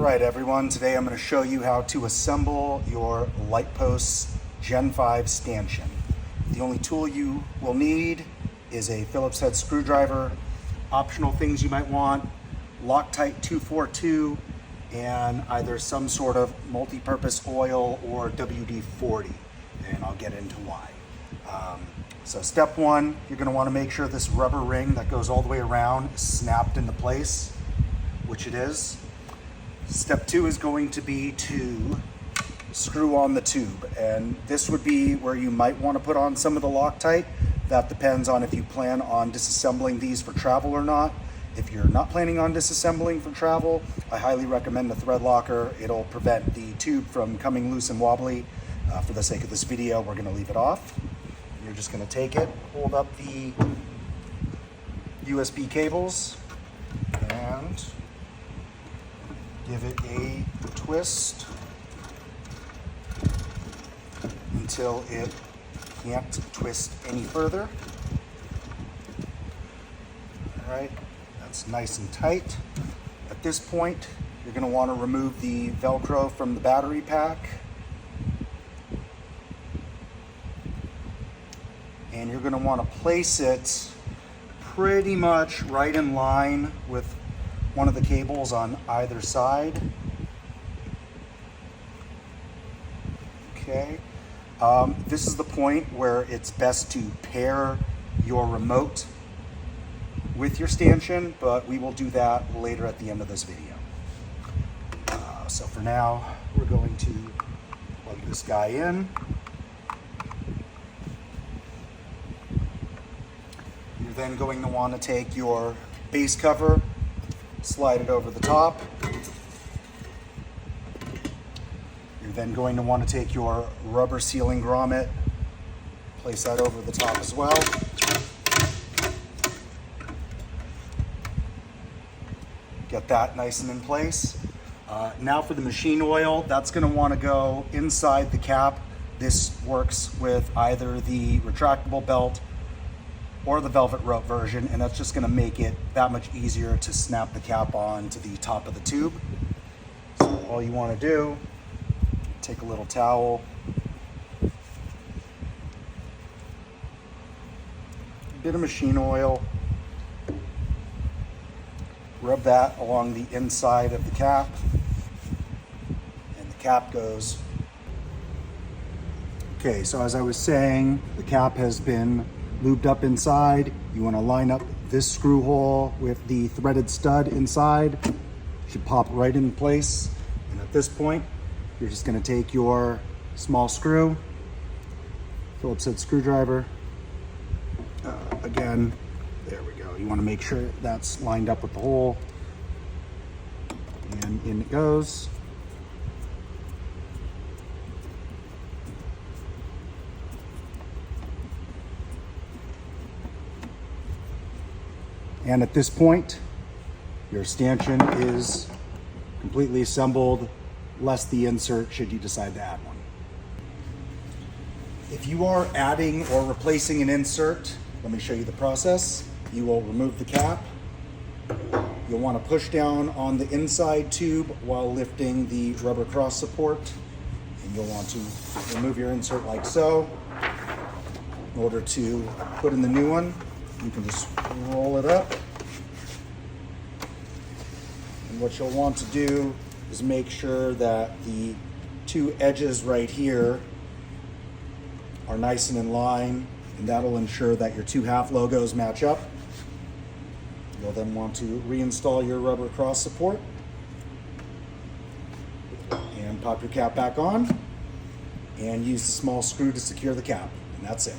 Alright everyone, today I'm going to show you how to assemble your Lytepost Gen 5 stanchion. The only tool you will need is a Phillips head screwdriver. Optional things you might want: Loctite 242 and either some sort of multi-purpose oil or WD-40, and I'll get into why. So step one, you're going to want to make sure this rubber ring that goes all the way around is snapped into place, which it is. Step two is going to be to screw on the tube, and this would be where you might want to put on some of the Loctite. That depends on if you plan on disassembling these for travel or not. If you're not planning on disassembling for travel, I highly recommend the thread locker. It'll prevent the tube from coming loose and wobbly. For the sake of this video, we're going to leave it off. You're just going to take it, hold up the USB cables, and give it a twist until it can't twist any further. All right, that's nice and tight. At this point, you're going to want to remove the Velcro from the battery pack. And you're going to want to place it pretty much right in line with one of the cables on either side. Okay. This is the point where it's best to pair your remote with your stanchion, but we will do that later at the end of this video. So for now, we're going to plug this guy in. You're then going to want to take your base cover, slide it over the top. You're then going to want to take your rubber sealing grommet, place that over the top as well. Get that nice and in place. Now for the machine oil, that's going to want to go inside the cap. This works with either the retractable belt or the velvet rope version, and that's just going to make it that much easier to snap the cap on to the top of the tube. So all you want to do, take a little towel, a bit of machine oil, rub that along the inside of the cap, and the cap goes. Okay, so as I was saying, the cap has been lubed up inside. You want to line up this screw hole with the threaded stud inside. Should pop right in place. And at this point, you're just going to take your small screw, Phillips head screwdriver. Again, there we go. You want to make sure that's lined up with the hole. And in it goes. And at this point, your stanchion is completely assembled, less the insert should you decide to add one. If you are adding or replacing an insert, let me show you the process. You will remove the cap. You'll want to push down on the inside tube while lifting the rubber cross support. And you'll want to remove your insert like so. In order to put in the new one, you can just roll it up. And what you'll want to do is make sure that the two edges right here are nice and in line, and that'll ensure that your two half logos match up. You'll then want to reinstall your rubber cross support and pop your cap back on and use the small screw to secure the cap, and that's it.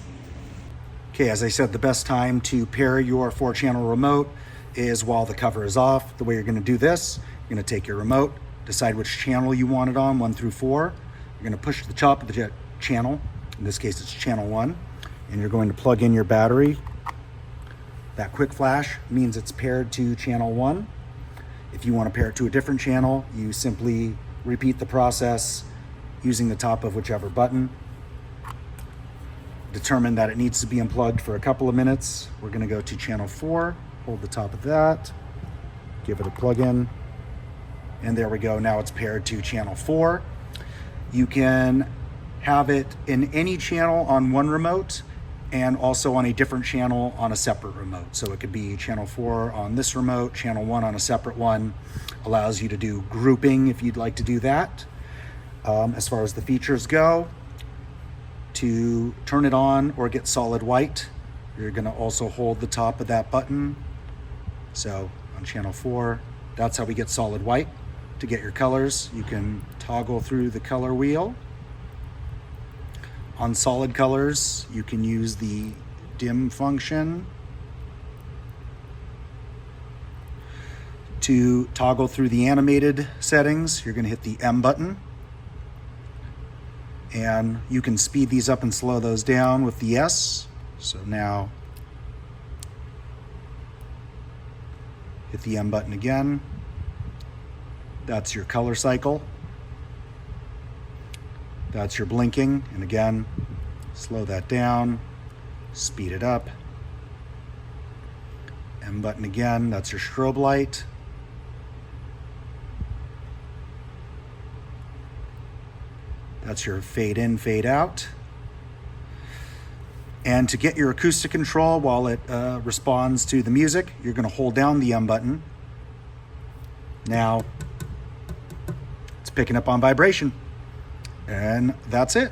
Okay, as I said, the best time to pair your 4-channel remote is while the cover is off. The way you're going to do this, you're going to take your remote, decide which channel you want it on, 1 through 4. You're going to push the top of the channel. In this case, it's channel 1. And you're going to plug in your battery. That quick flash means it's paired to channel 1. If you want to pair it to a different channel, you simply repeat the process using the top of whichever button. Determine that it needs to be unplugged for a couple of minutes. We're going to go to channel 4, hold the top of that, give it a plug in, And there we go. Now it's paired to channel 4. You can have it in any channel on one remote and also on a different channel on a separate remote. So it could be channel 4 on this remote, channel 1 on a separate one. Allows you to do grouping if you'd like to do that. As far as the features go, to turn it on or get solid white, you're gonna also hold the top of that button. So on channel 4, that's how we get solid white. To get your colors, you can toggle through the color wheel. On solid colors, you can use the dim function to toggle through the animated settings. You're going to hit the M button, and you can speed these up and slow those down with the S. So now hit the M button again. That's your color cycle. That's your blinking, and again, slow that down, speed it up. M button again, that's your strobe light. That's your fade in, fade out. And to get your acoustic control while it responds to the music, you're gonna hold down the M button. Now, it's picking up on vibration. And that's it.